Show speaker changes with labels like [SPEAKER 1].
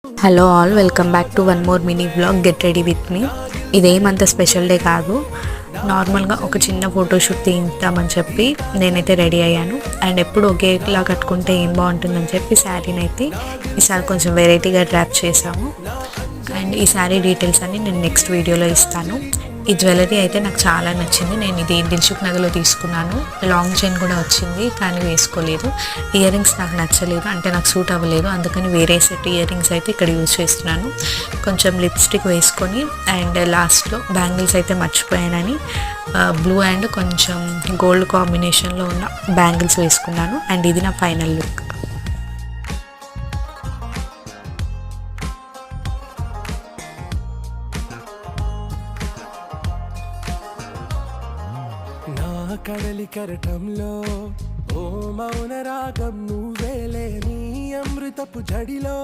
[SPEAKER 1] Hello all, welcome back to one more mini vlog get ready with me. ఇదేమంత special day కాదు, నార్మల్గా ఒక చిన్న ఫోటోషూట్ తీద్దామని చెప్పి నేనైతే రెడీ అయ్యాను. అండ్ ఎప్పుడు ఒకేలా కట్టుకుంటే ఏం బాగుంటుందని చెప్పి శారీని అయితే ఈసారి కొంచెం వెరైటీగా డ్రాప్ చేసాము. అండ్ ఈ శారీ డీటెయిల్స్ అన్ని నేను నెక్స్ట్ వీడియోలో ఇస్తాను. ఈ జ్యువెలరీ అయితే నాకు చాలా నచ్చింది. నేను ఇది దిల్సుఖ్ నగర్లో తీసుకున్నాను. లాంగ్ చైన్ కూడా వచ్చింది కానీ వేసుకోలేదు. ఇయర్ రింగ్స్ నాకు నచ్చలేదు, అంటే నాకు సూట్ అవ్వలేదు. అందుకని వేరే సెట్ ఇయర్ రింగ్స్ అయితే ఇక్కడ యూజ్ చేస్తున్నాను. కొంచెం లిప్స్టిక్ వేసుకొని అండ్ లాస్ట్లో బ్యాంగిల్స్ అయితే మర్చిపోయానని బ్లూ అండ్ కొంచెం గోల్డ్ కాంబినేషన్లో ఉన్న బ్యాంగిల్స్ వేసుకున్నాను. అండ్ ఇది నా ఫైనల్ లుక్.
[SPEAKER 2] కడలి కరటంలో ఓ మౌన రాగం నువ్వేలే, నీ అమృతపు జడిలో